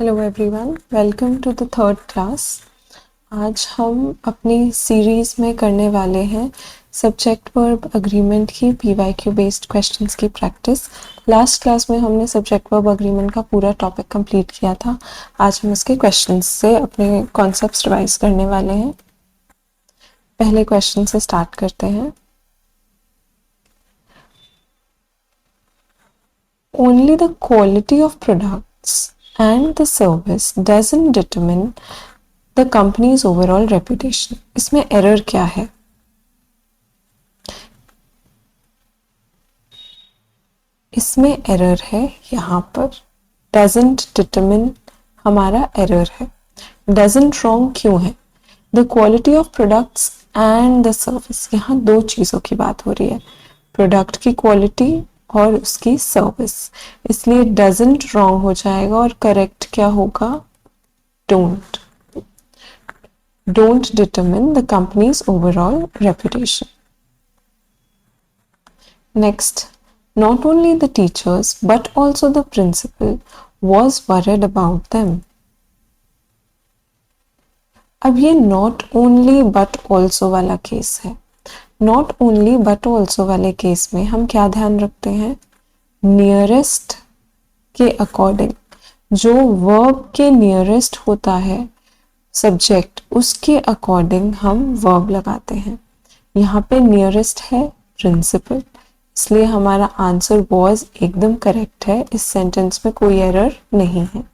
Hello everyone, welcome to the third class. आज हम अपनी सीरीज़ में करने वाले हैं सब्जेक्ट वर्ब अग्रीमेंट की पीवाईक्यू बेस्ड क्वेश्चंस की प्रैक्टिस। लास्ट क्लास में हमने सब्जेक्ट वर्ब अग्रीमेंट का पूरा टॉपिक कंप्लीट किया था। आज हम उसके क्वेश्चंस से अपने कॉन्सेप्ट्स रिवाइज करने वाले हैं। पहले क्वेश्चन से स्टार्ट करते हैं। Only the quality of products and the service doesn't determine the company's overall reputation. इसमें एरर क्या है? इसमें एरर है यहाँ पर doesn't determine हमारा एरर है। doesn't wrong क्यों है? The quality of products and the service, यहाँ दो चीज़ों की बात हो रही है, प्रोडक्ट की क्वालिटी और उसकी सर्विस, इसलिए doesn't wrong हो जाएगा और करेक्ट क्या होगा? don't determine the company's overall reputation. Next, not only the teachers but also the principal was worried about them. अब ये not only but also वाला केस है। not only but also वाले केस में हम क्या ध्यान रखते हैं? नियरेस्ट के अकॉर्डिंग, जो वर्ब के नियरेस्ट होता है सब्जेक्ट, उसके अकॉर्डिंग हम वर्ब लगाते हैं। यहाँ पे नियरेस्ट है प्रिंसिपल, इसलिए हमारा आंसर वॉज एकदम करेक्ट है। इस सेंटेंस में कोई एरर नहीं है।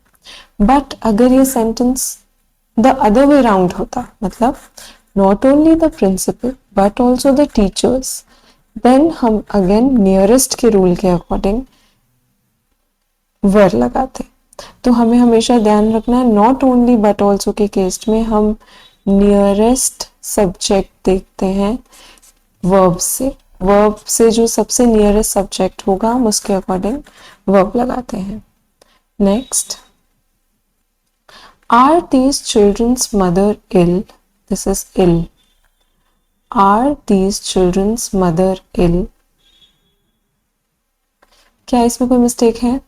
बट अगर ये sentence the other way round होता, मतलब not only the principal but also the teachers, then हम अगेन नियरेस्ट के रूल के अकॉर्डिंग वर लगाते। तो हमें हमेशा ध्यान रखना है नॉट ओनली बट ऑल्सो के केस में हम नियरेस्ट सब्जेक्ट देखते हैं वर्ब से जो सबसे नियरेस्ट सब्जेक्ट होगा हम उसके अकॉर्डिंग वर्ब लगाते हैं। Next, are these childrens mother ill? This is ill. Are these childrens mother ill? क्या इसमें कोई मिस्टेक है?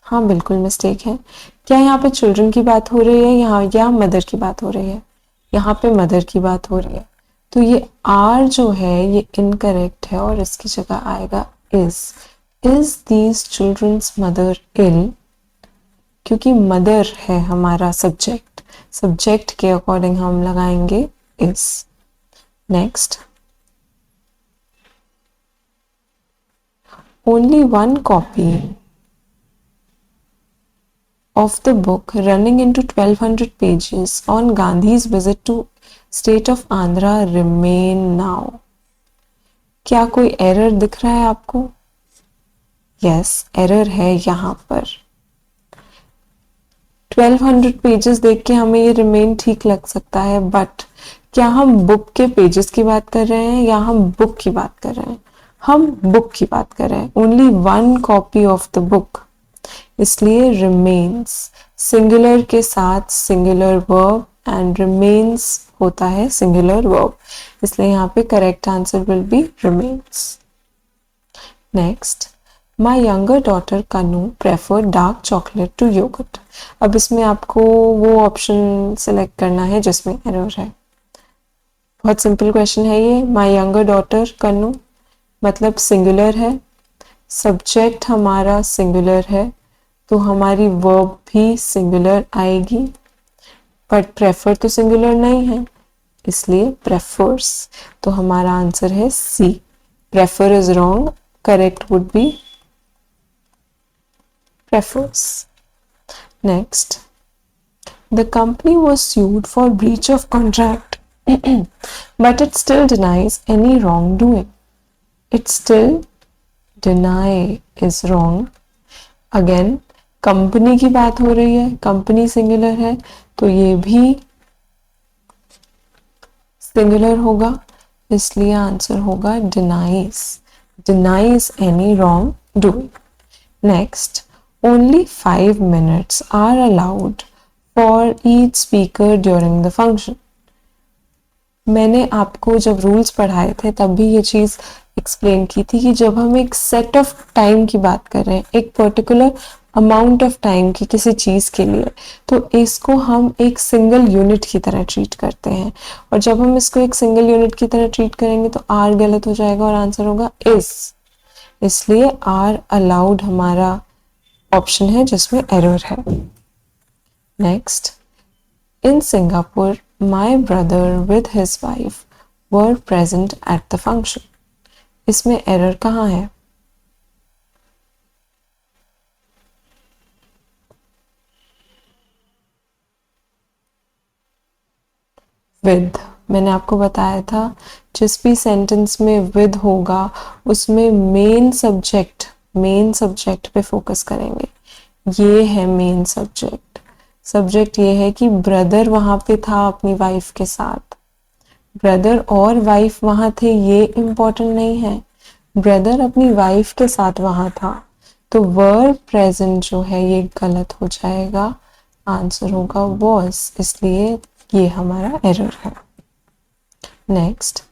हाँ, बिल्कुल मिस्टेक है। क्या यहाँ पे चिल्ड्रन की बात हो रही है यहाँ, या मदर की बात हो रही है? यहाँ पे मदर की बात हो रही है। तो ये आर जो है ये इनकरेक्ट है और इसकी जगह आएगा इज दीज चिल्ड्रंस मदर इल? क्योंकि मदर है हमारा सब्जेक्ट के अकॉर्डिंग हम लगाएंगे is. Next, only one copy of the book running into 1200 pages on Gandhi's visit to state of Andhra remain now. क्या कोई एरर दिख रहा है आपको? यस, एरर है यहाँ पर। 1200 पेजेस देख के हमें ये रिमेन ठीक लग सकता है, बट क्या हम बुक के पेजेस की बात कर रहे हैं या हम बुक की बात कर रहे हैं? हम बुक की बात कर रहे हैं। Only one copy of the book, इसलिए रिमेन्स सिंगुलर के साथ सिंगुलर वर्ब एंड रिमेन्स होता है सिंगुलर वर्ब, इसलिए यहाँ पे correct answer will be remains. Next, my younger daughter Kanu prefer dark chocolate to yogurt. अब इसमें आपको वो ऑप्शन सेलेक्ट करना है जिसमें एरर है। बहुत सिंपल क्वेश्चन है ये। माई यंगर डॉटर कनू मतलब सिंगुलर है, सब्जेक्ट हमारा सिंगुलर है, तो हमारी वर्ब भी सिंगुलर आएगी, बट प्रेफर तो सिंगुलर नहीं है, इसलिए प्रेफर्स। तो हमारा आंसर है C, prefer is wrong, correct would be prefers. Next, the company was sued for breach of contract but it still denies any wrongdoing. It still deny is wrong. Again company की बात हो रही है, company singular है, तो ये भी singular होगा, इसलिए आंसर होगा denies any wrongdoing. Next, only 5 minutes are allowed for each speaker during the function. मैंने आपको जब रूल्स पढ़ाए थे तब भी ये चीज़ एक्सप्लेन की थी कि जब हम एक सेट ऑफ टाइम की बात कर रहे हैं, एक पर्टिकुलर अमाउंट ऑफ टाइम की किसी चीज के लिए, तो इसको हम एक सिंगल यूनिट की तरह ट्रीट करते हैं। और जब हम इसको एक सिंगल यूनिट की तरह ट्रीट करेंगे तो आर गलत हो जाएगा और आंसर होगा इज। इसलिए आर अलाउड हमारा ऑप्शन है जिसमें एरर है। Next, in Singapore my brother with his wife were present at the function. इसमें एरर कहाँ है? विद, मैंने आपको बताया था जिस भी सेंटेंस में विद होगा उसमें मेन सब्जेक्ट पे फोकस करेंगे। ये है मेन सब्जेक्ट। सब्जेक्ट ये है कि ब्रदर वहां पे था अपनी वाइफ के साथ। ब्रदर और वाइफ वहां थे ये इम्पोर्टेंट नहीं है, ब्रदर अपनी वाइफ के साथ वहां था। तो वर प्रेजेंट जो है ये गलत हो जाएगा, आंसर होगा वॉज। इसलिए ये हमारा एरर है। Next,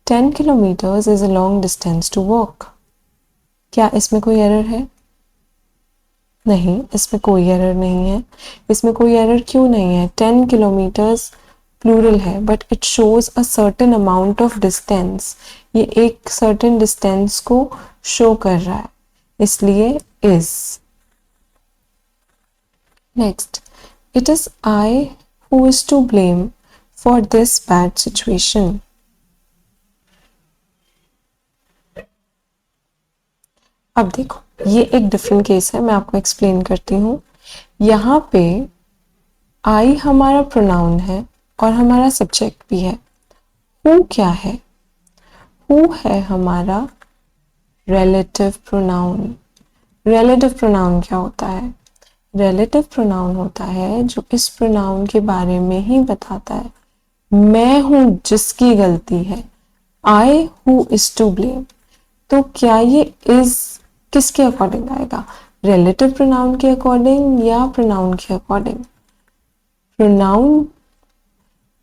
10 kilometres is a long distance to walk. क्या इसमें कोई एरर है? नहीं, इसमें कोई एरर नहीं है। इसमें कोई एरर क्यों नहीं है? 10 किलोमीटर्स प्लूरल है but it shows a certain amount of distance. ये एक सर्टेन डिस्टेंस को शो कर रहा है, इसलिए is. Next, it is I who is to blame for this bad situation. अब देखो, ये एक डिफरेंट केस है, मैं आपको एक्सप्लेन करती हूँ। यहाँ पे आई हमारा प्रोनाउन है और हमारा सब्जेक्ट भी है। हु क्या है? हु है हमारा रिलेटिव प्रोनाउन। रिलेटिव प्रोनाउन क्या होता है? रिलेटिव प्रोनाउन होता है जो इस प्रोनाउन के बारे में ही बताता है। मैं हूं जिसकी गलती है, I who is to blame. तो क्या ये इज किसके अकॉर्डिंग आएगा? रिलेटिव प्रोनाउन के अकॉर्डिंग या प्रोनाउन के अकॉर्डिंग? प्रोनाउन,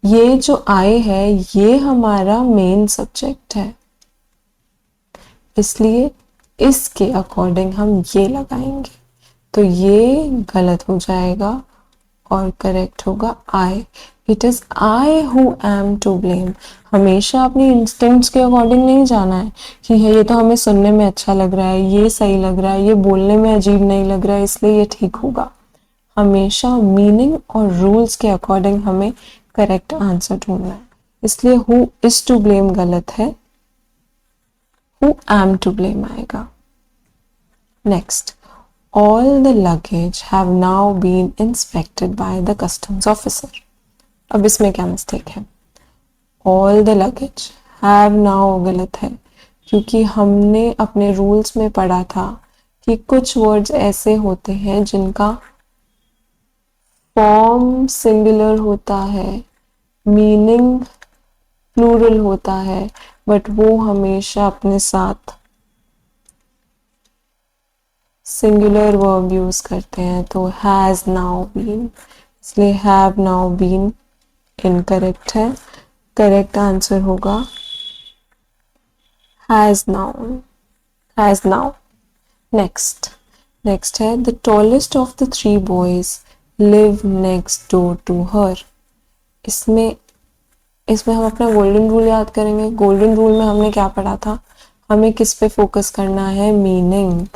ये जो आई है ये हमारा मेन सब्जेक्ट है, इसलिए इसके अकॉर्डिंग हम ये लगाएंगे। तो ये गलत हो जाएगा और करेक्ट होगा I. It is I who am to blame. हमेशा अपनी इंस्टिंक्ट्स के अकॉर्डिंग नहीं जाना है कि ये तो हमें सुनने में अच्छा लग रहा है, ये सही लग रहा है, ये बोलने में अजीब नहीं लग रहा है इसलिए ये ठीक होगा। हमेशा मीनिंग और रूल्स के अकॉर्डिंग हमें करेक्ट आंसर ढूंढना है। इसलिए हु इज टू ब्लेम गलत है, हु एम टू ब्लेम आएगा। Next, all the luggage have now been inspected by the customs officer. अब इसमें क्या मिस्टेक है? all the luggage have now गलत है, क्योंकि हमने अपने रूल्स में पढ़ा था कि कुछ वर्ड्स ऐसे होते हैं जिनका फॉर्म सिंगुलर होता है, मीनिंग प्लूरल होता है, बट वो हमेशा अपने साथ सिंगुलर वर्ब यूज करते हैं। तो हैज नाउ बीन, इसलिए हैव नाउ बीन इनकरेक्ट है। करेक्ट आंसर होगा has now, has now. Next है the tallest of the 3 boys live next door to her. इसमें हम अपना गोल्डन रूल याद करेंगे। गोल्डन रूल में हमने क्या पढ़ा था? हमें किस पे फोकस करना है? मीनिंग,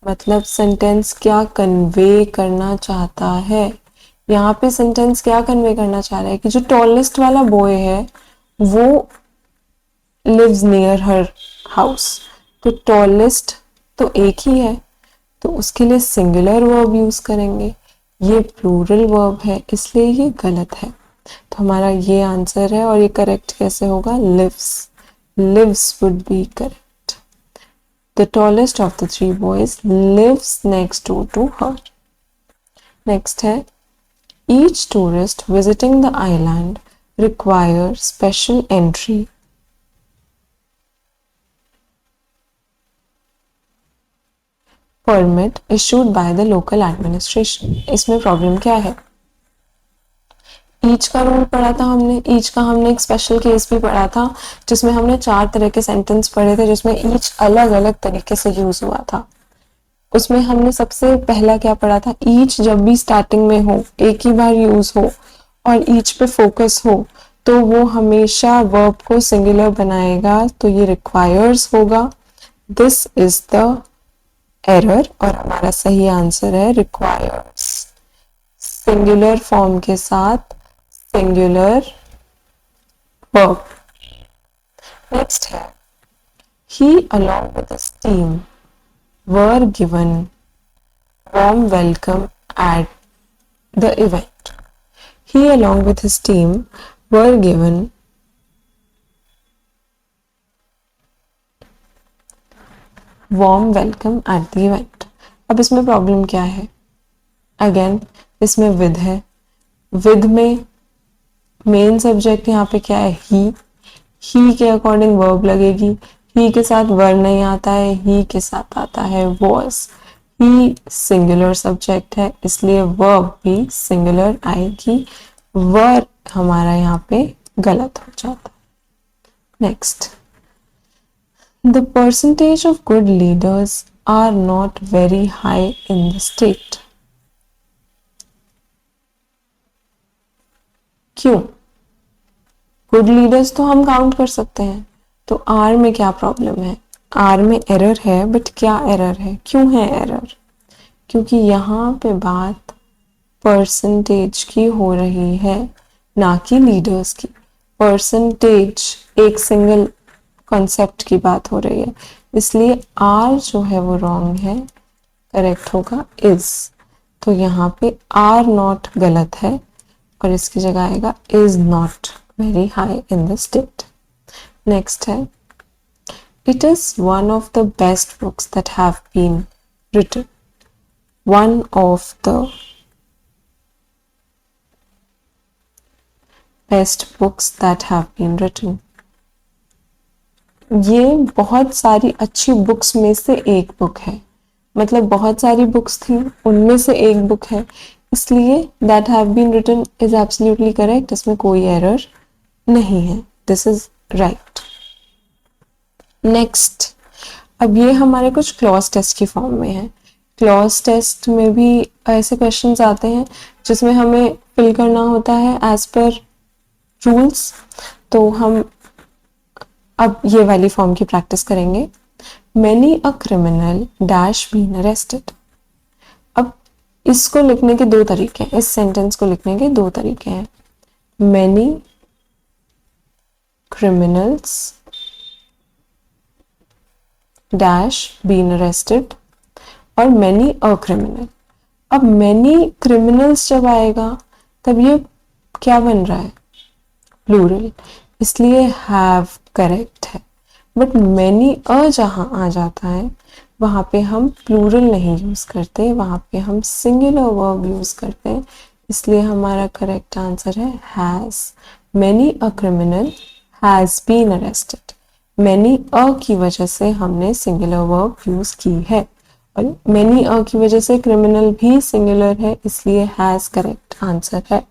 मतलब सेंटेंस क्या कन्वे करना चाहता है। यहाँ पे सेंटेंस क्या कन्वे करना चाह रहा है कि जो टॉलेस्ट वाला बॉय है वो लिव्स नियर हर हाउस। तो टॉलेस्ट तो एक ही है, तो उसके लिए सिंगुलर वर्ब यूज करेंगे। ये प्लूरल वर्ब है, इसलिए ये गलत है। तो हमारा ये आंसर है। और ये करेक्ट कैसे होगा? Lives, lives would be correct. The tallest of the 3 boys lives next door to her. Next है each tourist visiting the island require special entry. Permit issued by the local administration. इसमें problem क्या है? Each का rule पढ़ा था हमने, each का हमने एक स्पेशल केस भी पढ़ा था जिसमें हमने 4 तरह के सेंटेंस पढ़े थे जिसमें ईच अलग अलग तरीके से यूज हुआ था। उसमें हमने सबसे पहला क्या पढ़ा था, ईच जब भी स्टार्टिंग में हो, एक ही बार यूज हो और ईच पे फोकस हो तो वो हमेशा वर्ब को सिंगुलर बनाएगा, तो ये रिक्वायर्स होगा। दिस इज द एरर और हमारा सही आंसर है रिक्वायर्स। सिंगुलर फॉर्म के साथ सिंगुलर वर्ब। नेक्स्ट है he along with his team were given warm welcome at the event. He along with his team were given warm welcome at the event. अब इसमें problem क्या है, again इसमें with है, with में main subject यहाँ पे क्या है, ही के अकॉर्डिंग वर्ब लगेगी, ही के साथ वर नहीं आता है, ही के साथ आता है वॉज। ही सिंगुलर सब्जेक्ट है इसलिए वर्ब भी सिंगुलर आएगी, वर हमारा यहाँ पे गलत हो जाता है। Next, the percentage of good leaders are not very high in the state. क्यों? गुड लीडर्स तो हम काउंट कर सकते हैं, तो आर में क्या प्रॉब्लम है, आर में एरर है, बट क्या एरर है, क्यों है एरर, क्योंकि यहाँ पे बात परसेंटेज की हो रही है ना कि लीडर्स की। परसेंटेज एक सिंगल कॉन्सेप्ट की बात हो रही है, इसलिए आर जो है वो रॉन्ग है, करेक्ट होगा इज। तो यहाँ पे आर नॉट गलत है और इसकी जगह आएगा is not very high in the state. Next है, it is one of the best books that have been written. One of the best books that have been written, ये बहुत सारी अच्छी बुक्स में से एक बुक है, मतलब बहुत सारी बुक्स थी उनमें से एक बुक है, इसलिए that have been written is absolutely correct, इसमें कोई एरर नहीं है, दिस इज राइट। नेक्स्ट, अब ये हमारे कुछ क्लॉज टेस्ट की फॉर्म में है। क्लॉज टेस्ट में भी ऐसे क्वेश्चंस आते हैं जिसमें हमें फिल करना होता है एज पर रूल्स, तो हम अब ये वाली फॉर्म की प्रैक्टिस करेंगे। Many a criminal dash been arrested. अब इसको लिखने के दो तरीके हैं, इस सेंटेंस को लिखने के दो तरीके हैं। Many criminals dash been arrested और many a criminal। अब many criminals जब आएगा तब ये क्या बन रहा है, प्लूरल, इसलिए have करेक्ट है, बट many a जहां आ जाता है वहां पे हम प्लूरल नहीं यूज करते, वहां पे हम सिंगुलर वर्ब यूज करते हैं, इसलिए हमारा करेक्ट आंसर है has। many a criminal has been arrested। many a की वजह से हमने सिंगुलर वर्ब यूज की है और many a की वजह से क्रिमिनल भी सिंगुलर है, इसलिए has करेक्ट आंसर है।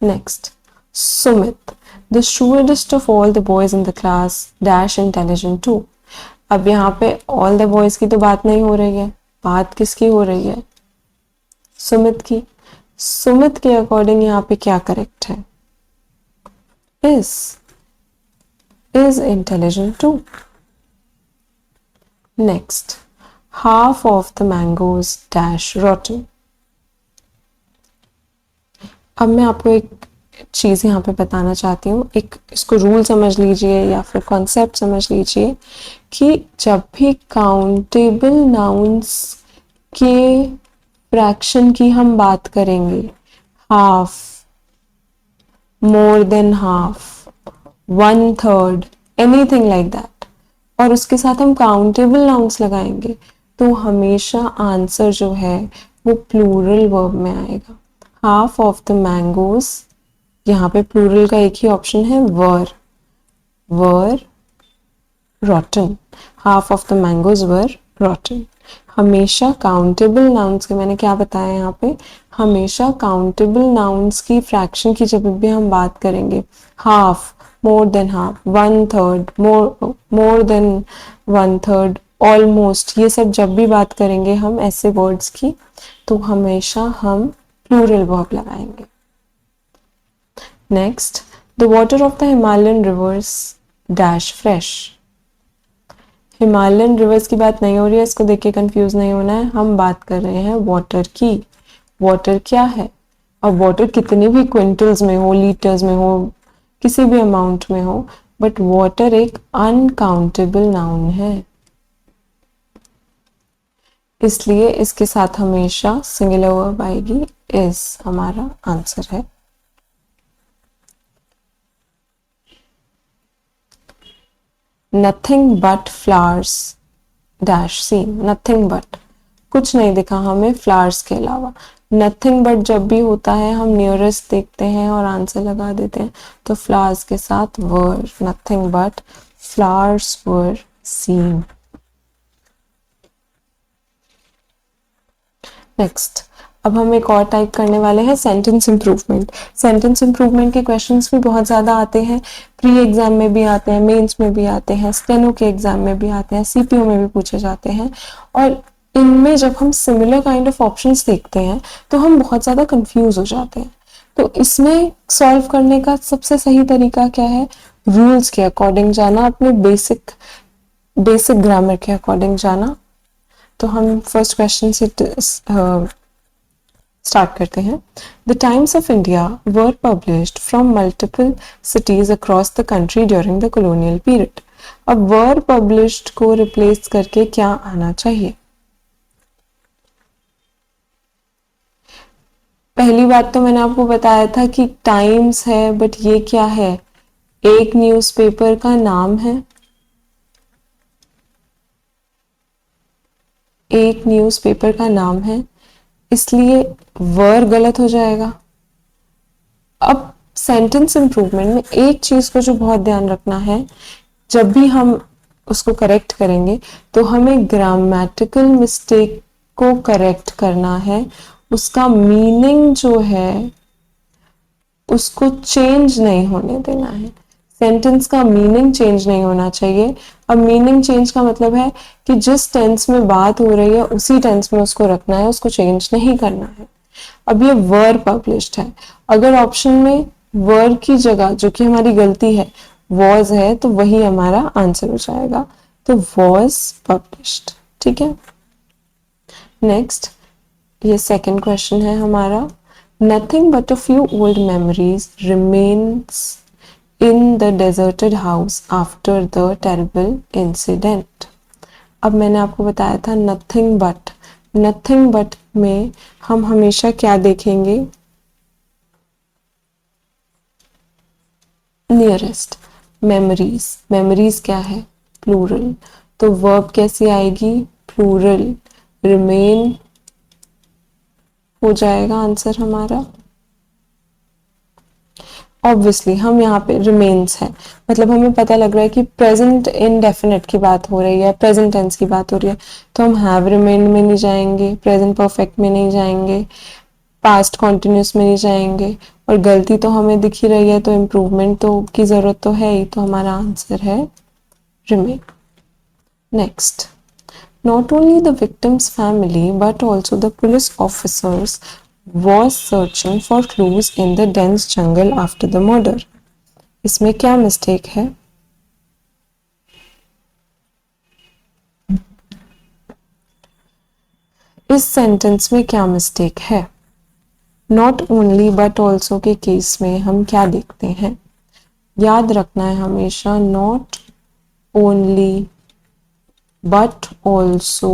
Next, Sumit the shrewdest of all the boys in the class dash intelligent too। अब यहाँ पे all the boys की तो बात नहीं हो रही है, बात किसकी हो रही है, सुमित की। सुमित के अकॉर्डिंग यहाँ पे क्या करेक्ट है, is intelligent too। Next, half of the mangoes dash rotten। अब मैं आपको एक चीज यहाँ पे बताना चाहती हूँ, एक इसको रूल समझ लीजिए या फिर कॉन्सेप्ट समझ लीजिए कि जब भी काउंटेबल नाउन्स के फ्रैक्शन की हम बात करेंगे, half, more than half, 1/3, anything like that, और उसके साथ हम काउंटेबल नाउन्स लगाएंगे तो हमेशा आंसर जो है वो प्लूरल वर्ब में आएगा। हाफ ऑफ द मैंगोज, यहाँ पे प्लूरल का एक ही ऑप्शन है, were rotten. Half of the mangoes were rotten. हमेशा काउंटेबल नाउन्स के, मैंने क्या बताया यहाँ पे, हमेशा काउंटेबल नाउन्स की फ्रैक्शन की जब भी हम बात करेंगे, half, more than half, one third, more than one third, almost, ये सब जब भी बात करेंगे हम ऐसे वर्ड्स की, तो हमेशा हम प्लूरल वर्ब लगाएंगे। Next, the water of the Himalayan reverse dash fresh. Himalayan reverse की बात नहीं हो रही है, इसको देख के कंफ्यूज नहीं होना है, हम बात कर रहे हैं वाटर की। वाटर क्या है? अब वाटर कितने भी क्विंटल्स में हो, लीटर्स में हो, किसी भी अमाउंट में हो, बट वाटर एक अनकाउंटेबल नाउन है, इसलिए इसके साथ हमेशा सिंगुलर वर्ब आएगी, इज हमारा आंसर है। Nothing but flowers dash seen. Nothing but, कुछ नहीं दिखा हमें फ्लावर्स के अलावा। नथिंग बट जब भी होता है हम नियरेस्ट देखते हैं और आंसर लगा देते हैं, तो फ्लावर्स के साथ were, nothing but flowers were seen. Next, अब हम एक और टाइप करने वाले हैं सेंटेंस इंप्रूवमेंट। सेंटेंस इंप्रूवमेंट के क्वेश्चंस भी बहुत ज़्यादा आते हैं, प्री एग्जाम में भी आते हैं, मेंस में भी आते हैं, स्टेनो के एग्जाम में भी आते हैं, सीपीओ में भी पूछे जाते हैं। और इनमें जब हम सिमिलर काइंड ऑफ ऑप्शंस देखते हैं तो हम बहुत ज़्यादा कंफ्यूज हो जाते हैं। तो इसमें सॉल्व करने का सबसे सही तरीका क्या है? रूल्स के अकॉर्डिंग जाना, अपने बेसिक ग्रामर के अकॉर्डिंग जाना। तो हम फर्स्ट क्वेश्चन से स्टार्ट करते हैं। The times of India were published from multiple cities across the country during the colonial period. अब वर पब्लिश्ड को रिप्लेस करके क्या आना चाहिए? पहली बात तो मैंने आपको बताया था कि टाइम्स है, बट ये क्या है? एक न्यूज़पेपर का नाम है, एक न्यूज़पेपर का नाम है, इसलिए वर गलत हो जाएगा। अब सेंटेंस इंप्रूवमेंट में एक चीज को जो बहुत ध्यान रखना है, जब भी हम उसको करेक्ट करेंगे तो हमें ग्रामेटिकल मिस्टेक को करेक्ट करना है, उसका मीनिंग जो है उसको चेंज नहीं होने देना है। सेंटेंस का मीनिंग चेंज नहीं होना चाहिए। अब मीनिंग चेंज का मतलब है कि जिस टेंस में बात हो रही है उसी टेंस में उसको रखना है, उसको चेंज नहीं करना है। अब ये वर पब्लिश्ड है, अगर ऑप्शन में वर की जगह, जो कि हमारी गलती है, वॉज है, तो वही हमारा आंसर हो जाएगा। तो वॉज पब्लिश्ड, ठीक है। नेक्स्ट, ये सेकंड क्वेश्चन है हमारा। Nothing but a few old memories remains in the deserted house after the terrible incident। अब मैंने आपको बताया था नथिंग बट में हम हमेशा क्या देखेंगे? नियरेस्ट। मेमोरीज क्या है? प्लूरल। तो वर्ब कैसी आएगी? प्लूरल। रिमेन हो जाएगा आंसर हमारा। ऑब्वियसली हम यहाँ पे रिमेन्स है, मतलब हमें पता लग रहा है कि प्रेजेंट इनडेफिनेट की बात हो रही है, प्रेजेंट टेंस की बात हो रही है, तो हम हैव रिमेन्ड में नहीं जाएंगे, प्रेजेंट परफेक्ट में नहीं जाएंगे, पास्ट कॉन्टिन्यूस में नहीं जाएंगे, और गलती तो हमें दिख ही रही है, तो इम्प्रूवमेंट तो की जरूरत तो है ही, तो हमारा आंसर है remain. Next, not only the victim's family but also the police officers was searching for clues in the dense jungle after the murder। इसमें क्या मिस्टेक है? इस सेंटेंस में क्या मिस्टेक है? नॉट ओनली बट ऑल्सो के case में हम क्या देखते हैं? याद रखना है हमेशा, नॉट ओनली बट ऑल्सो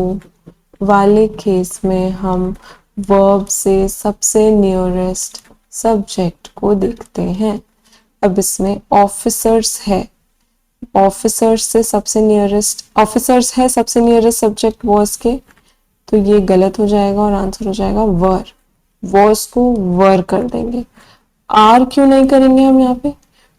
वाले केस में हम वर्ब से सबसे नियरेस्ट सब्जेक्ट को देखते हैं। अब इसमें ऑफिसर्स है, ऑफिसर्स है सबसे नियरेस्ट सब्जेक्ट वॉज के, तो ये गलत हो जाएगा और आंसर हो जाएगा वर। वॉज को वर कर देंगे। आर क्यों नहीं करेंगे हम यहाँ पे?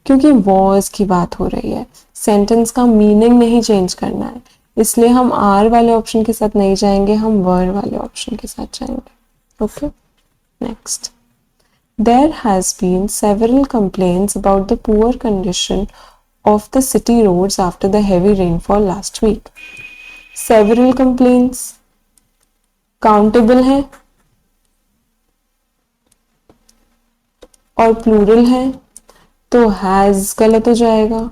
क्योंकि वॉज की बात हो रही है, सेंटेंस का मीनिंग नहीं चेंज करना है, इसलिए हम आर वाले ऑप्शन के साथ नहीं जाएंगे, हम वर वाले ऑप्शन के साथ जाएंगे। Okay, next. There has been several complaints about the poor condition of the city roads after the heavy rainfall last week. Several complaints countable है और प्लूरल है, तो हैज गलत हो जाएगा,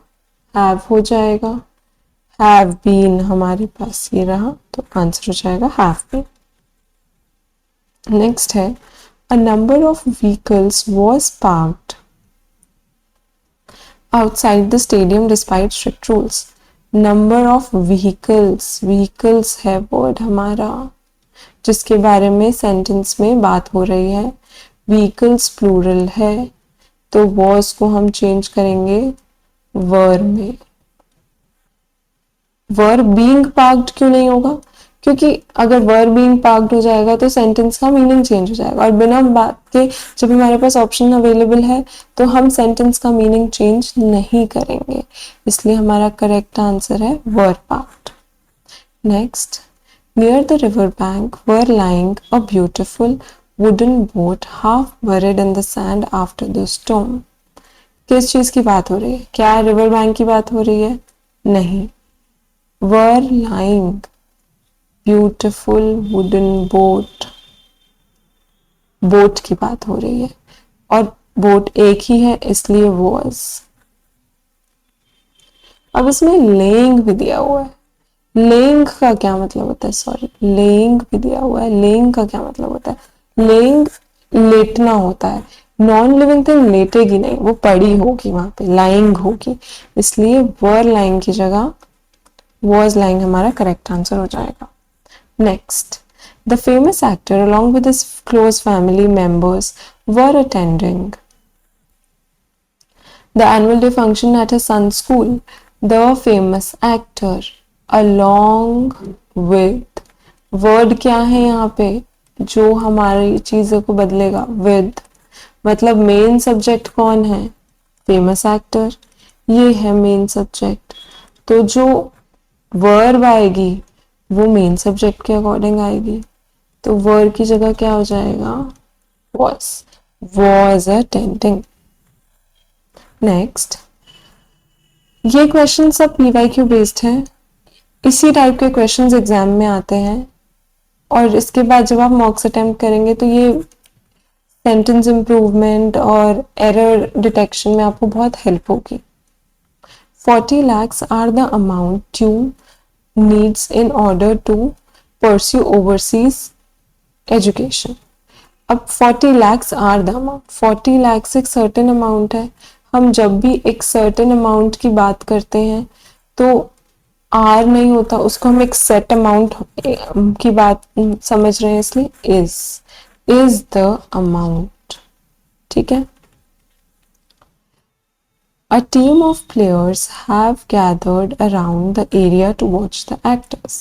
हैव हो जाएगा, हैव बीन हमारे पास ये रहा, तो आंसर हो जाएगा हैव बीन। नेक्स्ट है, a number of vehicles was parked outside the stadium despite strict rules. Number of vehicles, vehicles है वर्ड हमारा जिसके बारे में सेंटेंस में बात हो रही है, vehicles प्लूरल है, तो was को हम चेंज करेंगे were में। were being parked क्यों नहीं होगा? क्योंकि अगर वर बीइंग पार्क्ड हो जाएगा तो सेंटेंस का मीनिंग चेंज हो जाएगा, और बिना बात के जब हमारे पास ऑप्शन अवेलेबल है तो हम सेंटेंस का मीनिंग चेंज नहीं करेंगे, इसलिए हमारा करेक्ट आंसर है were parked. Next, near the river bank were lying a beautiful wooden boat half buried in the sand after the storm. किस चीज की बात हो रही है? क्या रिवर बैंक की बात हो रही है? नहीं, were lying beautiful wooden boat, boat की बात हो रही है, और बोट एक ही है इसलिए वॉज। अब इसमें लेइंग भी दिया हुआ है, लेइंग का क्या मतलब होता है? सॉरी, लेइंग भी दिया हुआ है, लेइंग का क्या मतलब होता है? लेइंग लेटना होता है, नॉन लिविंग थिंग लेटेगी नहीं, वो पड़ी होगी वहां पे, लाइंग होगी, इसलिए वर लाइंग की जगह वॉज लाइंग हमारा करेक्ट आंसर हो जाएगा। Next, the famous actor along with his close family members were attending the annual day function at his son's school. The famous actor along with, word क्या है यहाँ पे जो हमारी चीजों को बदलेगा? with, मतलब मेन सब्जेक्ट कौन है? फेमस एक्टर, ये है मेन सब्जेक्ट, तो जो वर्ब आएगी वो मेन सब्जेक्ट के अकॉर्डिंग आएगी, तो वर्ब की जगह क्या हो जाएगा? was attending। नेक्स्ट, ये क्वेश्चन सब पीवाईक्यू बेस्ड है, इसी टाइप के क्वेश्चंस एग्जाम में आते हैं, और इसके बाद जब आप मॉक्स अटेम्प्ट करेंगे तो ये सेंटेंस इंप्रूवमेंट और एरर डिटेक्शन में आपको बहुत हेल्प होगी। 40 lakhs are the amount due needs in order to pursue overseas education। अब 40 lakhs are the amount, 40 lakhs एक certain amount है, हम जब भी एक certain amount की बात करते हैं तो आर नहीं होता, उसको हम एक सेट अमाउंट की बात समझ रहे हैं, इसलिए इज द अमाउंट। ठीक है, A team of players have gathered around the area to watch the actors।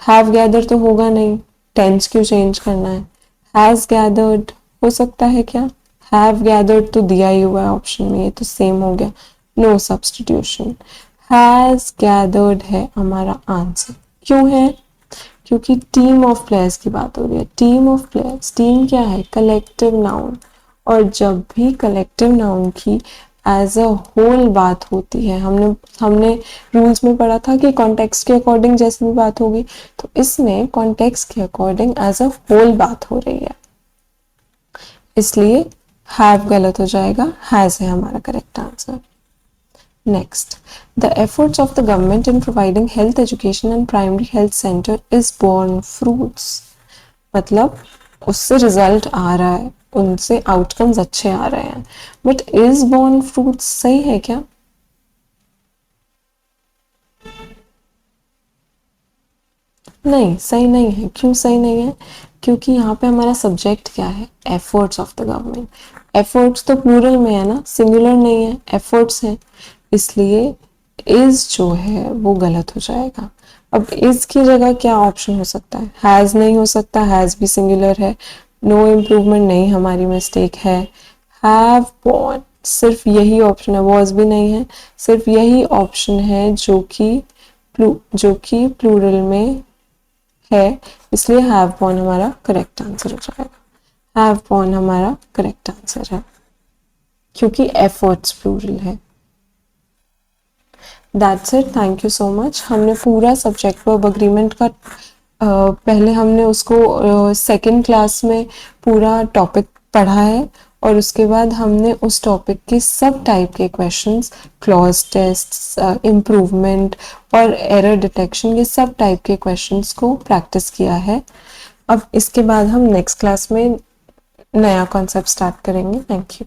Have gathered तो होगा नहीं, टेंस क्यों चेंज करना है? Has gathered हो सकता है क्या? Have gathered तो दिया ही हुआ है ऑप्शन में, ये तो सेम हो गया, नो सब्स्टिट्यूशन। Has gathered है हमारा आंसर। क्यों है? क्योंकि टीम ऑफ प्लेयर्स की बात हो रही है। टीम ऑफ प्लेयर्स, टीम क्या है? कलेक्टिव नाउन, और जब भी कलेक्टिव नाउन की एज अ होल बात होती है, हमने रूल्स में पढ़ा था कि कॉन्टेक्स्ट के अकॉर्डिंग जैसे भी बात होगी, तो इसमें कॉन्टेक्स्ट के अकॉर्डिंग एज अ होल बात हो रही है, इसलिए हैव गलत हो जाएगा, हैज है हमारा correct answer. Next, the efforts of the government in providing health education and primary health centre is borne fruits, मतलब उससे रिजल्ट आ रहा है, उनसे आउटकम्स अच्छे आ रहे हैं, बट इज बोर्न फ्रूट्स सही है क्या? नहीं, सही नहीं है। क्यों सही नहीं है? क्योंकि यहाँ पे हमारा सब्जेक्ट क्या है? Efforts of the government. Efforts तो प्लूरल में है ना, सिंगुलर नहीं है, एफर्ट्स है, इसलिए इज जो है वो गलत हो जाएगा। अब इज की जगह क्या ऑप्शन हो सकता है? हैज नहीं हो सकता, हैज भी सिंगुलर है, नो इम्प्रूवमेंट नहीं, हमारी मिस्टेक है, हैव बोर्न सिर्फ यही ऑप्शन है, वॉज भी नहीं है, सिर्फ यही ऑप्शन है जो कि जो कि प्लूरल में है, इसलिए हैव बॉर्न हमारा करेक्ट आंसर हो जाएगा। हैव बॉर्न हमारा करेक्ट आंसर है क्योंकि एफर्ट्स प्लूरल है। That's it, thank you so much. हमने पूरा सब्जेक्ट वर्ब अग्रीमेंट का पहले हमने उसको सेकंड क्लास में पूरा टॉपिक पढ़ा है और उसके बाद हमने उस टॉपिक के सब टाइप के क्वेश्चंस, क्लॉज टेस्ट, इम्प्रूवमेंट और एरर डिटेक्शन, ये सब टाइप के क्वेश्चंस को प्रैक्टिस किया है। अब इसके बाद हम नेक्स्ट क्लास में नया कॉन्सेप्ट स्टार्ट करेंगे। Thank you.